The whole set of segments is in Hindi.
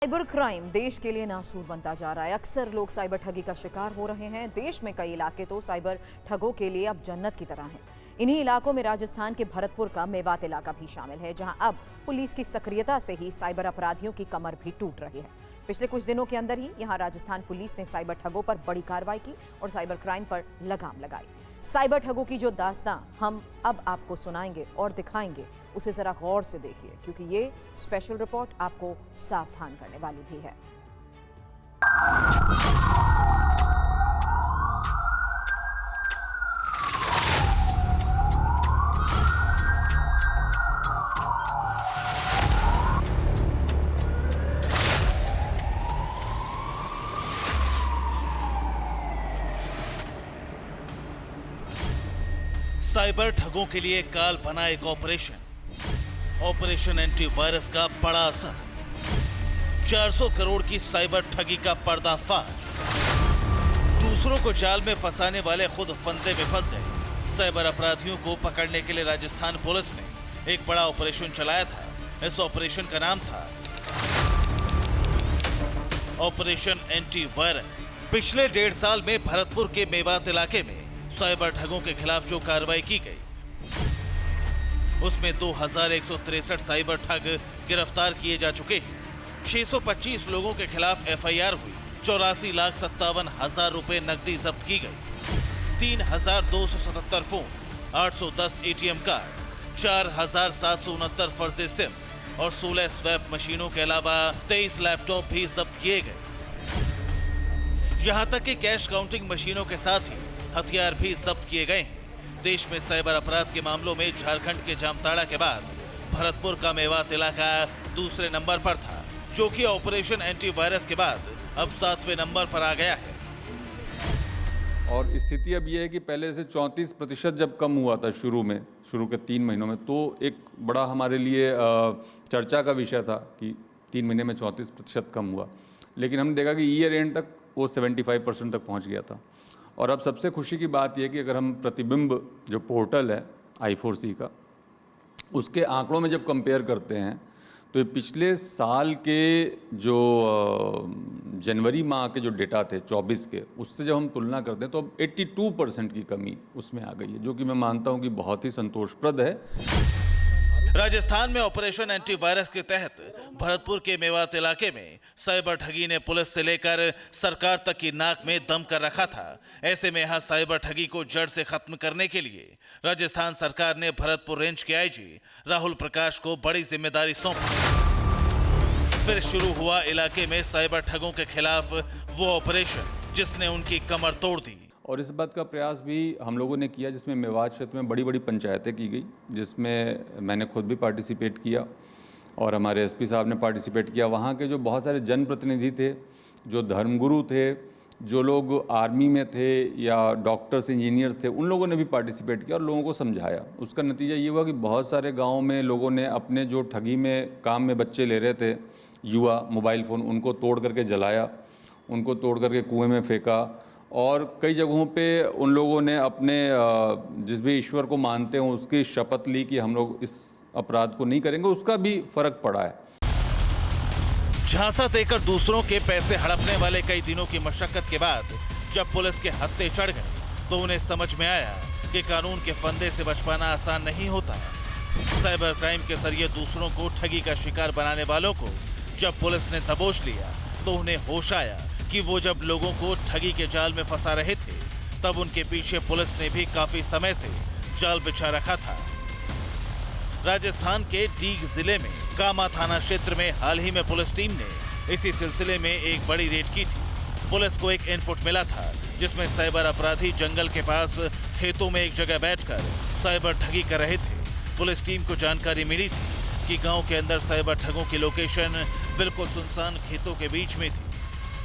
साइबर क्राइम देश के लिए नासूर बनता जा रहा है। अक्सर लोग साइबर ठगी का शिकार हो रहे हैं। देश में कई इलाके तो साइबर ठगों के लिए अब जन्नत की तरह हैं। इन्हीं इलाकों में राजस्थान के भरतपुर का मेवात इलाका भी शामिल है, जहां अब पुलिस की सक्रियता से ही साइबर अपराधियों की कमर भी टूट रही है। पिछले कुछ दिनों के अंदर ही यहां राजस्थान पुलिस ने साइबर ठगों पर बड़ी कार्रवाई की और साइबर क्राइम पर लगाम लगाई। साइबर ठगों की जो दास्तां हम अब आपको सुनाएंगे और दिखाएंगे, उसे जरा गौर से देखिए, क्योंकि ये स्पेशल रिपोर्ट आपको सावधान करने वाली भी है। साइबर ठगों के लिए काल बना एक ऑपरेशन एंटीवायरस का बड़ा असर। 400 करोड़ की साइबर ठगी का पर्दाफाश। दूसरों को जाल में फंसाने वाले खुद फंदे में फंस गए। साइबर अपराधियों को पकड़ने के लिए राजस्थान पुलिस ने एक बड़ा ऑपरेशन चलाया था। इस ऑपरेशन का नाम था ऑपरेशन एंटीवायरस। पिछले 1.5 साल में भरतपुर के मेवात इलाके में साइबर ठगों के खिलाफ जो कार्रवाई की गई, उसमें 2163 साइबर ठग गिरफ्तार किए जा चुके हैं। 625 लोगों के खिलाफ एफआईआर हुई। 84,57,000 रुपए नकदी जब्त की गई। 3,277 फोन, 810 एटीएम कार्ड, 4,769 फर्जी सिम और 16 स्वैप मशीनों के अलावा 23 लैपटॉप भी जब्त किए गए। यहां तक कि कैश काउंटिंग मशीनों के साथ ही हथियार भी जब्त किए गए हैं। देश में साइबर अपराध के मामलों में झारखंड के जामताड़ा के बाद भरतपुर का मेवात इलाका दूसरे नंबर पर था, जो कि ऑपरेशन एंटीवायरस के बाद अब 7वें नंबर पर आ गया है। और स्थिति अब यह है कि पहले से 34% जब कम हुआ था शुरू के 3 महीनों में, तो एक बड़ा हमारे लिए चर्चा का विषय था कि 3 महीने में 34% कम हुआ। लेकिन हमने देखा कि ईयर एंड तक वो 75% तक पहुंच गया था। और अब सबसे खुशी की बात यह कि अगर हम प्रतिबिंब जो पोर्टल है I4C का, उसके आंकड़ों में जब कंपेयर करते हैं, तो ये पिछले साल के जो जनवरी माह के जो डेटा थे 24 के, उससे जब हम तुलना करते हैं तो अब 82% की कमी उसमें आ गई है, जो कि मैं मानता हूं कि बहुत ही संतोषप्रद है। राजस्थान में ऑपरेशन एंटीवायरस के तहत भरतपुर के मेवात इलाके में साइबर ठगी ने पुलिस से लेकर सरकार तक की नाक में दम कर रखा था। ऐसे में यहां साइबर ठगी को जड़ से खत्म करने के लिए राजस्थान सरकार ने भरतपुर रेंज के आईजी राहुल प्रकाश को बड़ी जिम्मेदारी सौंपी। फिर शुरू हुआ इलाके में साइबर ठगों के खिलाफ वो ऑपरेशन जिसने उनकी कमर तोड़ दी। और इस बात का प्रयास भी हम लोगों ने किया जिसमें मेवात क्षेत्र में बड़ी बड़ी पंचायतें की गई, जिसमें मैंने खुद भी पार्टिसिपेट किया और हमारे एसपी साहब ने पार्टिसिपेट किया। वहाँ के जो बहुत सारे जनप्रतिनिधि थे, जो धर्मगुरु थे, जो लोग आर्मी में थे या डॉक्टर्स इंजीनियर्स थे, उन लोगों ने भी पार्टिसिपेट किया और लोगों को समझाया। उसका नतीजा ये हुआ कि बहुत सारे गाँव में लोगों ने अपने जो ठगी में काम में बच्चे ले रहे थे, युवा मोबाइल फ़ोन, उनको तोड़ करके जलाया, उनको तोड़ करके कुएँ में फेंका। और कई जगहों पे उन लोगों ने अपने जिस भी ईश्वर को मानते हो उसकी शपथ ली कि हम लोग इस अपराध को नहीं करेंगे। उसका भी फर्क पड़ा है। झांसा देकर दूसरों के पैसे हड़पने वाले कई दिनों की मशक्कत के बाद जब पुलिस के हत्थे चढ़ गए, तो उन्हें समझ में आया कि कानून के फंदे से बच पाना आसान नहीं होता। साइबर क्राइम के जरिए दूसरों को ठगी का शिकार बनाने वालों को जब पुलिस ने दबोच लिया, तो उन्हें होश आया कि वो जब लोगों को ठगी के जाल में फंसा रहे थे, तब उनके पीछे पुलिस ने भी काफी समय से जाल बिछा रखा था। राजस्थान के डीग जिले में कामा थाना क्षेत्र में हाल ही में पुलिस टीम ने इसी सिलसिले में एक बड़ी रेड की थी। पुलिस को एक इनपुट मिला था, जिसमें साइबर अपराधी जंगल के पास खेतों में एक जगह बैठकर साइबर ठगी कर रहे थे। पुलिस टीम को जानकारी मिली थी कि गांव के अंदर साइबर ठगों की लोकेशन बिल्कुल सुनसान खेतों के बीच में थी।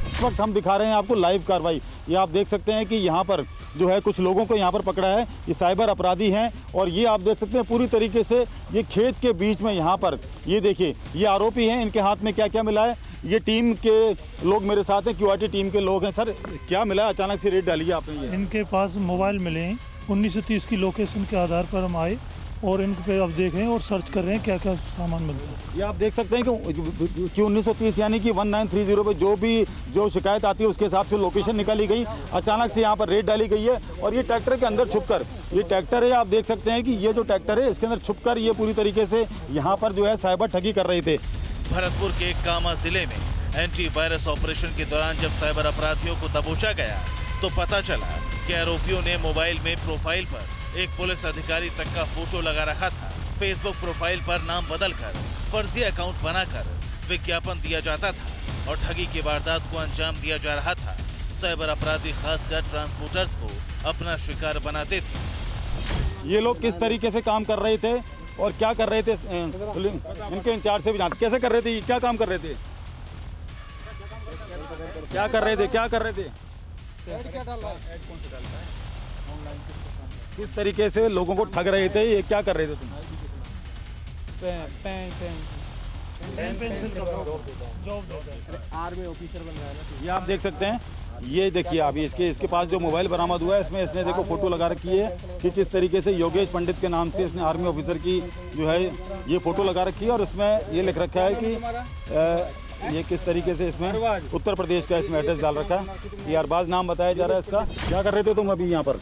इस वक्त हम दिखा रहे हैं आपको लाइव कार्रवाई। ये आप देख सकते हैं कि यहाँ पर जो है कुछ लोगों को यहाँ पर पकड़ा है। ये साइबर अपराधी हैं और ये आप देख सकते हैं पूरी तरीके से ये खेत के बीच में यहाँ पर ये देखिए ये आरोपी हैं। इनके हाथ में क्या क्या मिला है, ये टीम के लोग मेरे साथ हैं, क्यूआरटी टीम के लोग हैं। सर क्या मिला है, अचानक से रेड डाली है आपने? ये इनके पास मोबाइल मिले हैं, 1930 की लोकेशन के आधार पर हम आए और इन पे अब देख रहे हैं और सर्च कर रहे हैं क्या क्या सामान मिलता है। ये आप देख सकते हैं कि 1930 यानी कि 1930 पे जो शिकायत आती है उसके हिसाब से लोकेशन निकाली गई, अचानक से यहाँ पर रेड डाली गई है और ये ट्रैक्टर के अंदर छुपकर, ये ट्रैक्टर है, आप देख सकते हैं कि ये जो ट्रैक्टर है इसके अंदर छुपकर ये पूरी तरीके से यहाँ पर जो है साइबर ठगी कर रहे थे। भरतपुर के कामा जिले में एंटी वायरस ऑपरेशन के दौरान जब साइबर अपराधियों को दबोचा गया तो पता चला कि आरोपियों ने मोबाइल में प्रोफाइल पर एक पुलिस अधिकारी तक का फोटो लगा रखा था। फेसबुक प्रोफाइल पर नाम बदलकर फर्जी अकाउंट बनाकर विज्ञापन दिया जाता था और ठगी की वारदात को अंजाम दिया जा रहा था। साइबर अपराधी खासकर ट्रांसपोर्टर्स को अपना शिकार बनाते थे। ये लोग किस तरीके से काम कर रहे थे और क्या कर रहे थे, इनके इंचार्ज से भी जानते कैसे कर रहे थे, क्या काम कर रहे थे, क्या कर रहे थे, किस तरीके से लोगों को ठग रहे थे, ये क्या कर रहे थे तुम? आर्मी ऑफिसर बन रहा है ना। ये आप देख सकते हैं, ये देखिए आप इसके पास जो मोबाइल बरामद हुआ है इसमें इसने देखो फोटो लगा रखी है कि किस तरीके से योगेश पंडित के नाम से इसने आर्मी ऑफिसर की जो है ये फोटो लगा रखी है और उसमें ये लिख रखा है कि ये किस तरीके से इसमें उत्तर प्रदेश का इसमें एड्रेस डाल रखा है। ये अरबाज नाम बताया जा रहा है इसका। क्या कर रहे थे तुम अभी यहाँ पर,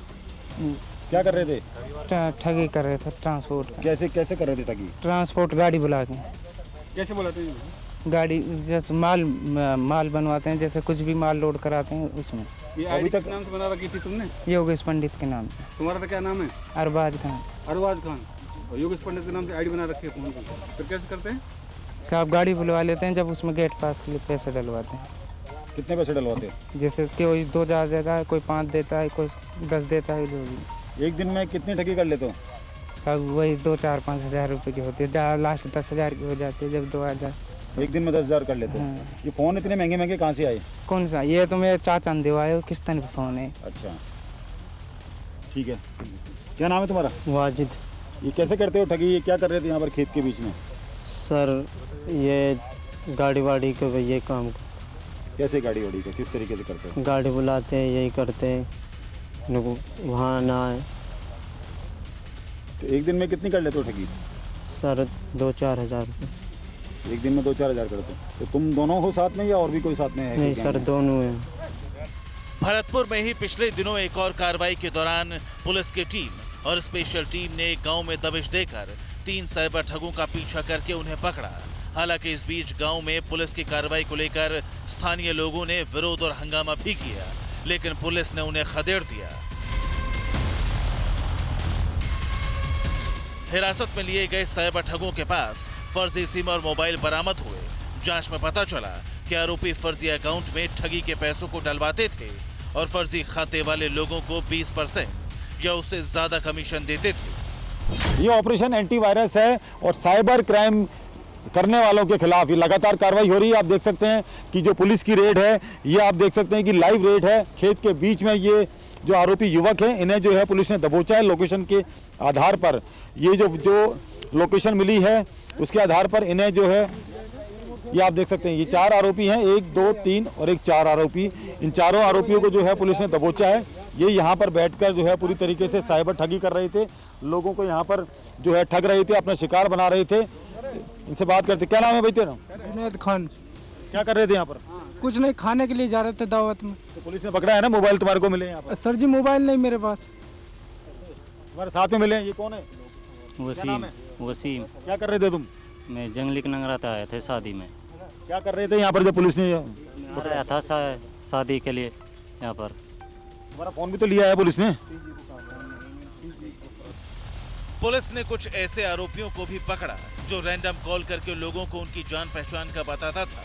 क्या कर रहे थे? ठगी कर रहे थे ट्रांसपोर्ट का। कैसे कर रहे थे ठगी? ट्रांसपोर्ट गाड़ी बुला के। कैसे बुलाते हैं? गाड़ी जैसे माल बनवाते हैं, जैसे कुछ भी माल लोड कराते हैं उसमें। ये अभी तक नाम से बना रखी थी तुमने? योगेश पंडित के नाम से। तुम्हारा तो क्या नाम है? अरबाज खान। अरबाज खान। और योगेश पंडित के नाम से आईडी बना रखी है फोन की। फिर कैसे करते हैं? साहब गाड़ी बुलवा लेते हैं, जब उसमें गेट पास के लिए पैसे डलवाते हैं। कितने पैसे डलवाते हैं? जैसे कोई 2000 देता है, कोई 5 देता है, कोई 10 देता है, जो भी। एक दिन में कितनी ठगी कर लेते हो? अब वही 2-4-5 हज़ार रुपये की होती है, जहाँ लास्ट 10,000 की हो जाती है, जब 2000। एक दिन में 10,000 कर लेते हो। हाँ। ये फ़ोन इतने महंगे महंगे कहाँ से आए? कौन सा? ये तो मेरे चाचा ने दिवाया, किस्तन पे फ़ोन है। अच्छा ठीक है। क्या नाम है तुम्हारा? वाजिद। ये कैसे करते हो ठगी? ये क्या कर रहे थे यहाँ पर खेत के बीच में? सर ये गाड़ी वाड़ी के ये काम, कैसे गाड़ी वाड़ी का किस तरीके से करते हो? गाड़ी बुलाते हैं, यही करते हैं, वहाँ ना आए। तो एक दिन में कितनी कर लेते हो ठगी? सर 2-4 हज़ार रुपये। एक दिन में 2-4 हज़ार करते हो। तो तुम दोनों हो साथ में या और भी कोई साथ में है? नहीं सर, दोनों हैं। भरतपुर में ही पिछले दिनों एक और कार्रवाई के दौरान पुलिस की टीम और स्पेशल टीम ने एक गांव में दबिश देकर 3 साइबर ठगों का पीछा करके उन्हें पकड़ा। हालांकि इस बीच गांव में पुलिस की कार्रवाई को लेकर स्थानीय लोगों ने विरोध और हंगामा भी किया, लेकिन पुलिस ने उन्हें खदेड़ दिया। हिरासत में लिए गए साइबर ठगों के पास फर्जी सिम और मोबाइल बरामद हुए। जांच में पता चला कि आरोपी फर्जी अकाउंट में ठगी के पैसों को डलवाते थे और फर्जी खाते वाले लोगों को 20% या उससे ज्यादा कमीशन देते थे। ये ऑपरेशन एंटी वायरस है और साइबर क्राइम करने वालों के खिलाफ ये लगातार कार्रवाई हो रही है। आप देख सकते हैं कि जो पुलिस की रेड है, ये आप देख सकते हैं कि लाइव रेड है। खेत के बीच में ये जो आरोपी युवक हैं, इन्हें जो है पुलिस ने दबोचा है। लोकेशन के आधार पर ये जो लोकेशन मिली है उसके आधार पर इन्हें जो है, ये आप देख सकते हैं, ये 4 आरोपी हैं, 1, 2, 3 और 4 आरोपी। इन चारों आरोपियों को जो है पुलिस ने दबोचा है। ये यहाँ पर बैठकर जो है पूरी तरीके से साइबर ठगी कर रहे थे, लोगों को यहाँ पर जो है ठग रहे थे, अपना शिकार बना रहे थे। इनसे बात करते। क्या नाम है भाई तेरा? जुनैद खान। क्या कर रहे थे यहाँ पर? कुछ नहीं, खाने के लिए जा रहे थे दावत में। तो पुलिस ने पकड़ा है ना? मोबाइल तुम्हारे को मिले यहाँ पर? सर जी मोबाइल नहीं मेरे पास। तुम्हारे साथ में मिले हैं, ये कौन है? वसीम। क्या कर रहे थे तुम? मैं जंगली नंगरात आए थे शादी में। क्या कर रहे थे यहाँ पर जब पुलिस ने आया था शादी के लिए यहाँ पर? तुम्हारा फोन भी तो लिया है पुलिस ने। पुलिस ने कुछ ऐसे आरोपियों को भी पकड़ा जो रैंडम कॉल करके लोगों को उनकी जान पहचान का बताता था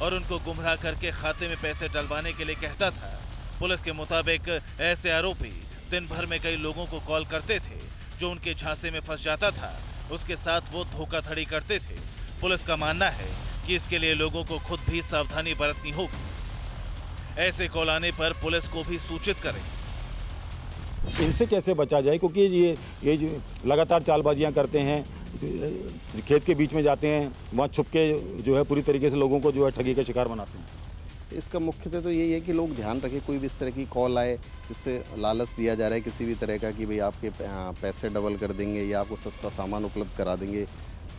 और उनको गुमराह करके खाते में पैसे डलवाने के लिए कहता था। पुलिस के मुताबिक ऐसे आरोपी दिन भर में कई लोगों को कॉल करते थे जो उनके झांसे में फंस जाता था। उसके साथ वो धोखाधड़ी करते थे। पुलिस का मानना है कि इसके लिए लोगों को खुद भी सावधानी बरतनी होगी। ऐसे कॉल आने पर पुलिस को भी सूचित करें। इनसे कैसे बचा जाए, क्योंकि ये जो लगातार चालबाजियां करते हैं, खेत के बीच में जाते हैं, वहाँ छुप के जो है पूरी तरीके से लोगों को जो है ठगी का शिकार बनाते हैं। इसका मुख्यतः तो यही है कि लोग ध्यान रखें, कोई भी इस तरह की कॉल आए जिससे लालच दिया जा रहा है किसी भी तरह का कि भाई आपके पैसे डबल कर देंगे या आपको सस्ता सामान उपलब्ध करा देंगे,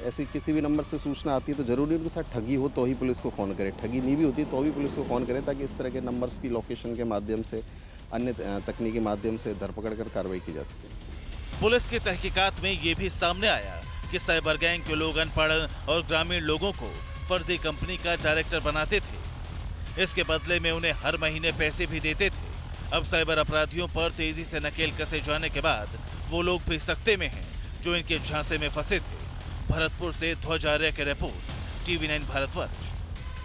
ऐसी किसी भी नंबर से सूचना आती है तो ज़रूरी उनके साथ ठगी हो तो ही पुलिस को फ़ोन करें, ठगी नहीं भी होती तो भी पुलिस को फ़ोन करें, ताकि इस तरह के नंबर्स की लोकेशन के माध्यम से, अन्य तकनीकी माध्यम से धरपकड़ कर कार्रवाई की जा सके। पुलिस की तहकीकात में ये भी सामने आया कि साइबर गैंग के लोग अनपढ़ और ग्रामीण लोगों को फर्जी कंपनी का डायरेक्टर बनाते थे। इसके बदले में उन्हें हर महीने पैसे भी देते थे। अब साइबर अपराधियों पर तेजी से नकेल कसे जाने के बाद वो लोग भी सकते में हैं जो इनके झांसे में फंसे थे। भरतपुर से ध्वज आर्य की रिपोर्ट, TV9 भारतवर्ष।